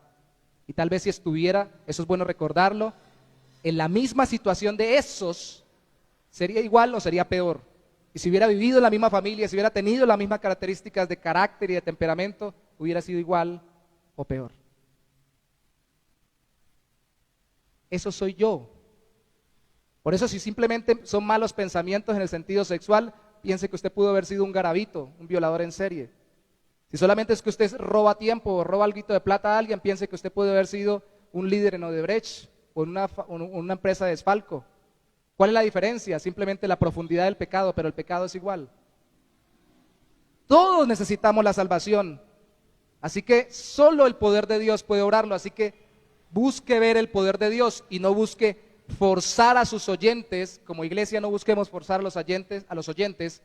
Y tal vez si estuviera, eso es bueno recordarlo, en la misma situación de esos, ¿sería igual o sería peor? Y si hubiera vivido en la misma familia, si hubiera tenido las mismas características de carácter y de temperamento, ¿hubiera sido igual o peor? Eso soy yo. Por eso, si simplemente son malos pensamientos en el sentido sexual, piense que usted pudo haber sido un garabito, un violador en serie. Si solamente es que usted roba tiempo o roba algo de plata a alguien, piense que usted pudo haber sido un líder en Odebrecht o en una empresa de desfalco. ¿Cuál es la diferencia? Simplemente la profundidad del pecado, pero el pecado es igual. Todos necesitamos la salvación. Así que solo el poder de Dios puede obrarlo. Así que busque ver el poder de Dios y no busque forzar a sus oyentes. Como iglesia no busquemos forzar a los oyentes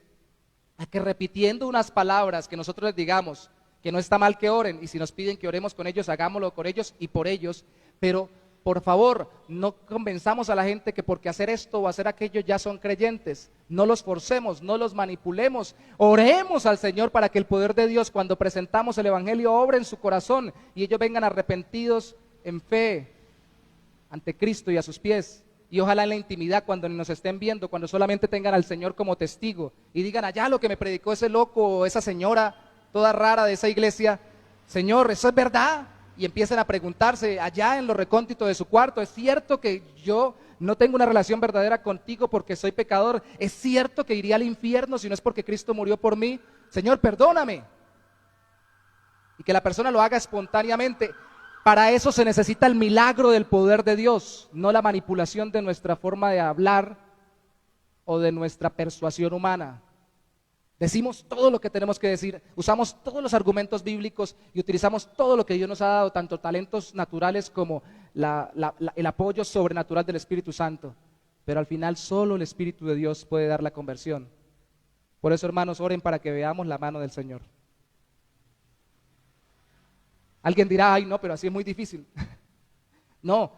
a que repitiendo unas palabras que nosotros les digamos, que no está mal que oren, y si nos piden que oremos con ellos, hagámoslo con ellos y por ellos, pero por favor, no convenzamos a la gente que porque hacer esto o hacer aquello ya son creyentes. No los forcemos, no los manipulemos. Oremos al Señor para que el poder de Dios, cuando presentamos el Evangelio, obre en su corazón y ellos vengan arrepentidos en fe ante Cristo y a sus pies. Y ojalá en la intimidad, cuando nos estén viendo, cuando solamente tengan al Señor como testigo y digan allá lo que me predicó ese loco o esa señora toda rara de esa iglesia, Señor, ¿eso es verdad? Y empiecen a preguntarse allá en lo recóndito de su cuarto, ¿es cierto que yo no tengo una relación verdadera contigo porque soy pecador? ¿Es cierto que iría al infierno si no es porque Cristo murió por mí? Señor, perdóname. Y que la persona lo haga espontáneamente. Para eso se necesita el milagro del poder de Dios, no la manipulación de nuestra forma de hablar o de nuestra persuasión humana. Decimos todo lo que tenemos que decir, usamos todos los argumentos bíblicos y utilizamos todo lo que Dios nos ha dado, tanto talentos naturales como el apoyo sobrenatural del Espíritu Santo. Pero al final solo el Espíritu de Dios puede dar la conversión. Por eso, hermanos, oren para que veamos la mano del Señor. Alguien dirá, ay no, pero así es muy difícil. No,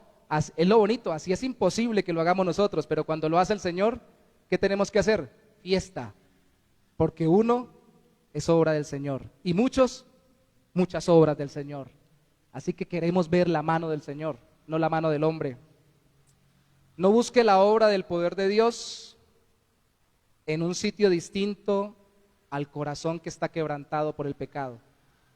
es lo bonito, así es imposible que lo hagamos nosotros, pero cuando lo hace el Señor, ¿qué tenemos que hacer? Fiesta, porque uno es obra del Señor y muchas obras del Señor. Así que queremos ver la mano del Señor, no la mano del hombre. No busque la obra del poder de Dios en un sitio distinto al corazón que está quebrantado por el pecado.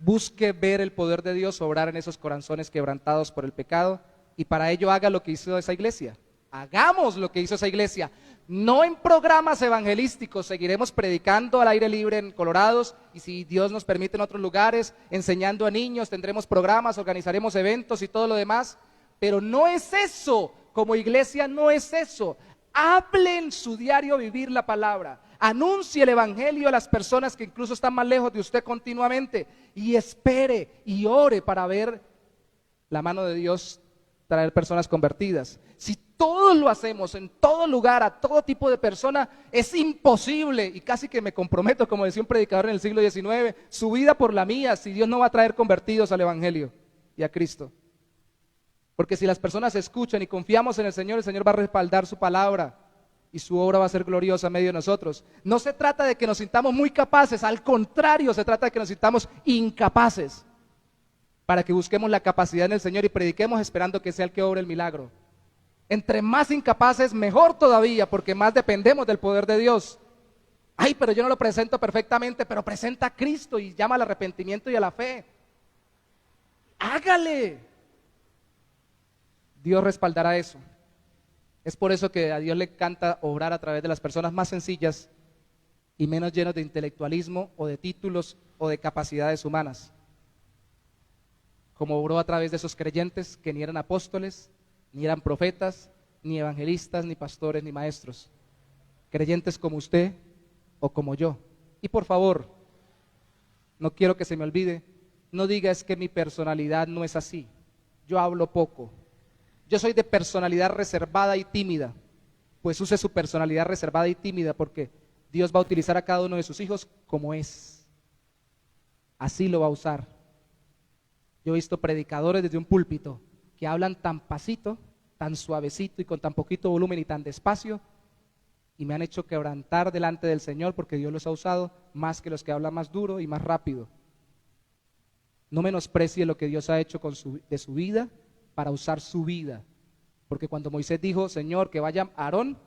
Busque ver el poder de Dios obrar en esos corazones quebrantados por el pecado y para ello haga lo que hizo esa iglesia. Hagamos lo que hizo esa iglesia. No en programas evangelísticos, seguiremos predicando al aire libre en Colorados y si Dios nos permite en otros lugares, enseñando a niños, tendremos programas, organizaremos eventos y todo lo demás, pero no es eso, como iglesia no es eso. Hable en su diario vivir la palabra. Anuncie el evangelio a las personas que incluso están más lejos de usted continuamente y espere y ore para ver la mano de Dios traer personas convertidas. Si todos lo hacemos en todo lugar, a todo tipo de persona, es imposible y casi que me comprometo, como decía un predicador en el siglo XIX, su vida por la mía, si Dios no va a traer convertidos al evangelio y a Cristo. Porque si las personas escuchan y confiamos en el Señor va a respaldar su palabra y su obra va a ser gloriosa en medio de nosotros. No se trata de que nos sintamos muy capaces, al contrario, se trata de que nos sintamos incapaces para que busquemos la capacidad en el Señor y prediquemos esperando que sea el que obre el milagro. Entre más incapaces, mejor todavía, porque más dependemos del poder de Dios. Ay, pero yo no lo presento perfectamente, pero presenta a Cristo y llama al arrepentimiento y a la fe. Hágale. Dios respaldará eso. Es por eso que a Dios le encanta obrar a través de las personas más sencillas y menos llenos de intelectualismo o de títulos o de capacidades humanas. Como obró a través de esos creyentes que ni eran apóstoles, ni eran profetas, ni evangelistas, ni pastores, ni maestros. Creyentes como usted o como yo. Y por favor, no quiero que se me olvide, no diga es que mi personalidad no es así. Yo hablo poco. Yo soy de personalidad reservada y tímida. Pues use su personalidad reservada y tímida porque Dios va a utilizar a cada uno de sus hijos como es. Así lo va a usar. Yo he visto predicadores desde un púlpito que hablan tan pasito, tan suavecito y con tan poquito volumen y tan despacio y me han hecho quebrantar delante del Señor porque Dios los ha usado más que los que hablan más duro y más rápido. No menosprecie lo que Dios ha hecho de su vida para usar su vida. Porque cuando Moisés dijo, Señor, que vaya Aarón,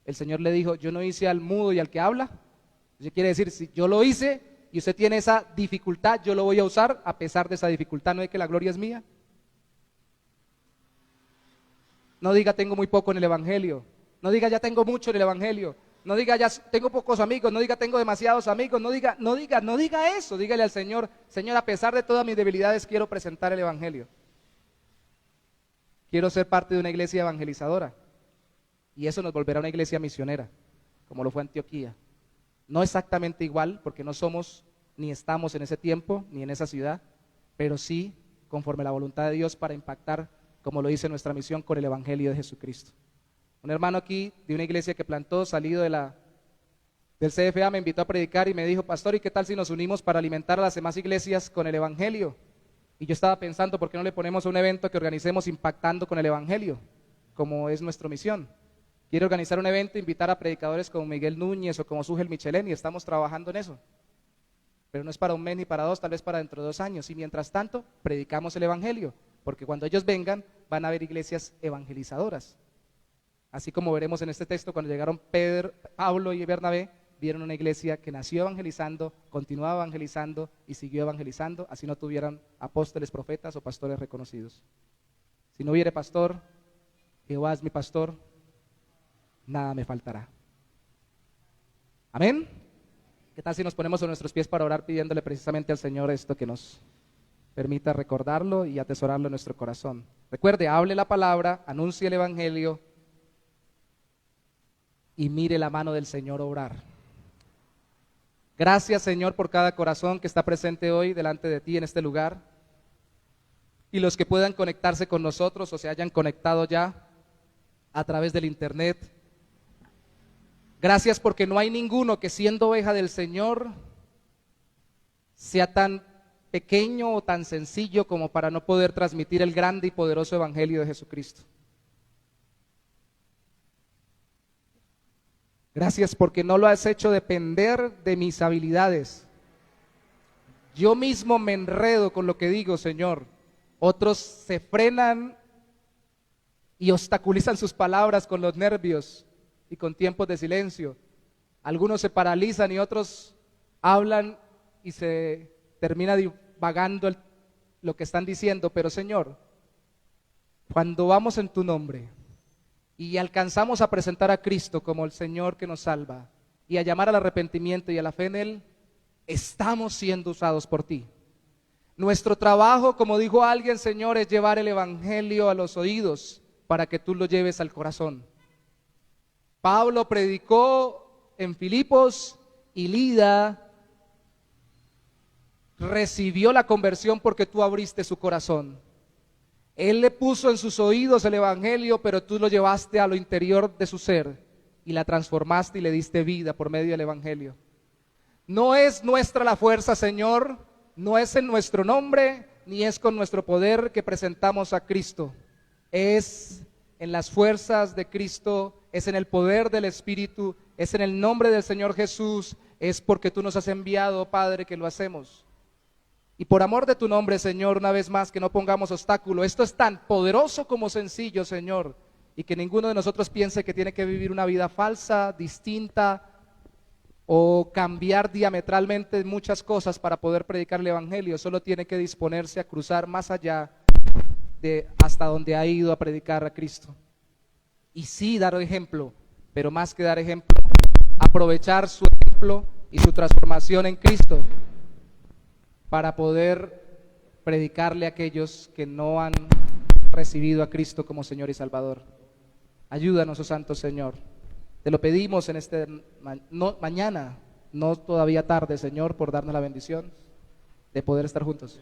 el Señor le dijo, yo no hice al mudo y al que habla. Eso quiere decir, si yo lo hice y usted tiene esa dificultad, yo lo voy a usar a pesar de esa dificultad. ¿No es que la gloria es mía? No diga tengo muy poco en el evangelio. No diga ya tengo mucho en el evangelio. No diga ya tengo pocos amigos. No diga tengo demasiados amigos. No diga eso. Dígale al Señor, Señor, a pesar de todas mis debilidades quiero presentar el evangelio. Quiero ser parte de una iglesia evangelizadora. Y eso nos volverá una iglesia misionera, como lo fue Antioquía. No exactamente igual, porque no somos ni estamos en ese tiempo, ni en esa ciudad, pero sí conforme a la voluntad de Dios para impactar, como lo dice nuestra misión, con el evangelio de Jesucristo. Un hermano aquí de una iglesia que plantó, salido del CFA, me invitó a predicar y me dijo, pastor, ¿y qué tal si nos unimos para alimentar a las demás iglesias con el evangelio? Y yo estaba pensando, ¿por qué no le ponemos un evento que organicemos impactando con el evangelio? Como es nuestra misión. Quiero organizar un evento, invitar a predicadores como Miguel Núñez o como Sugel Michelén, y estamos trabajando en eso. Pero no es para un mes ni para dos, tal vez para dentro de 2 años. Y mientras tanto, predicamos el evangelio, porque cuando ellos vengan, van a haber iglesias evangelizadoras. Así como veremos en este texto, cuando llegaron Pedro, Pablo y Bernabé, vieron una iglesia que nació evangelizando, continuaba evangelizando y siguió evangelizando, así no tuvieran apóstoles, profetas o pastores reconocidos. Si no hubiere pastor, Jehová es mi pastor, nada me faltará. Amén. ¿Qué tal si nos ponemos a nuestros pies para orar pidiéndole precisamente al Señor esto que nos permita recordarlo y atesorarlo en nuestro corazón? Recuerde, hable la palabra, anuncie el evangelio y mire la mano del Señor obrar. Gracias, Señor, por cada corazón que está presente hoy delante de ti en este lugar, y los que puedan conectarse con nosotros o se hayan conectado ya a través del internet. Gracias porque no hay ninguno que, siendo oveja del Señor, sea tan pequeño o tan sencillo como para no poder transmitir el grande y poderoso evangelio de Jesucristo. Gracias porque no lo has hecho depender de mis habilidades. Yo mismo me enredo con lo que digo, Señor. Otros se frenan y obstaculizan sus palabras con los nervios y con tiempos de silencio. Algunos se paralizan y otros hablan y se termina divagando lo que están diciendo. Pero Señor, cuando vamos en tu nombre y alcanzamos a presentar a Cristo como el Señor que nos salva y a llamar al arrepentimiento y a la fe en Él, estamos siendo usados por ti. Nuestro trabajo, como dijo alguien, Señor, es llevar el evangelio a los oídos para que tú lo lleves al corazón. Pablo predicó en Filipos y Lida recibió la conversión porque tú abriste su corazón. Él le puso en sus oídos el evangelio, pero tú lo llevaste a lo interior de su ser y la transformaste y le diste vida por medio del evangelio. No es nuestra la fuerza, Señor, no es en nuestro nombre, ni es con nuestro poder que presentamos a Cristo. Es en las fuerzas de Cristo, es en el poder del Espíritu, es en el nombre del Señor Jesús, es porque tú nos has enviado, Padre, que lo hacemos. Y por amor de tu nombre, Señor, una vez más, que no pongamos obstáculo. Esto es tan poderoso como sencillo, Señor, y que ninguno de nosotros piense que tiene que vivir una vida falsa, distinta, o cambiar diametralmente muchas cosas para poder predicar el evangelio. Solo tiene que disponerse a cruzar más allá de hasta donde ha ido a predicar a Cristo. Y sí, dar ejemplo, pero más que dar ejemplo, aprovechar su ejemplo y su transformación en Cristo para poder predicarle a aquellos que no han recibido a Cristo como Señor y Salvador. Ayúdanos, oh Santo Señor. Te lo pedimos en mañana, no todavía tarde, Señor, por darnos la bendición de poder estar juntos.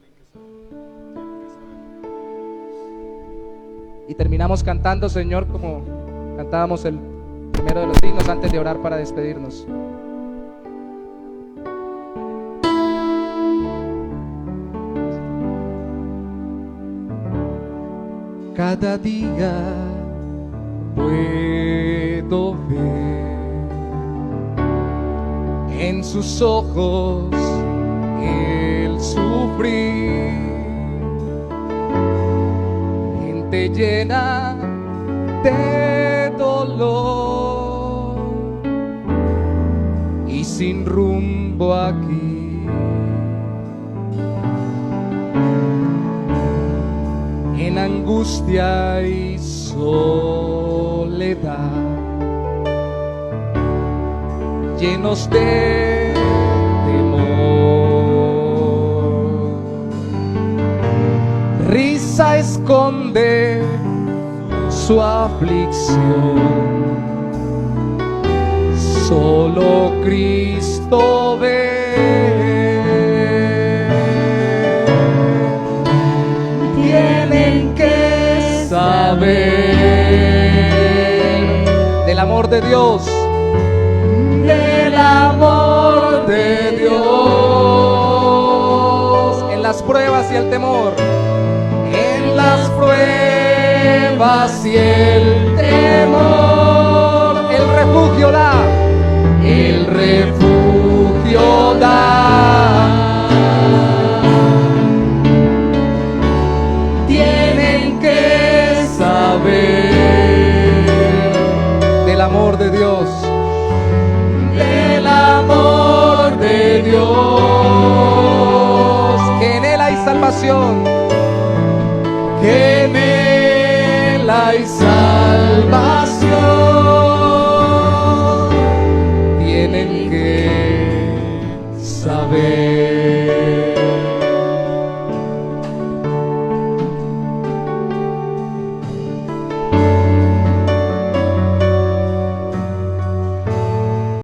Y terminamos cantando, Señor, como cantábamos el primero de los himnos antes de orar para despedirnos. Cada día puedo ver en sus ojos el sufrir, gente llena de dolor y sin rumbo aquí, en angustia y soledad, llenos de temor. Risa esconde su aflicción, solo Cristo ve. Tienen que saber del amor de Dios, del amor de Dios, en las pruebas y el temor, en las pruebas y el temor, el refugio da, el refugio da. Tienen que saber del amor de Dios, del amor de Dios, que en Él hay salvación, que en Él hay salvación.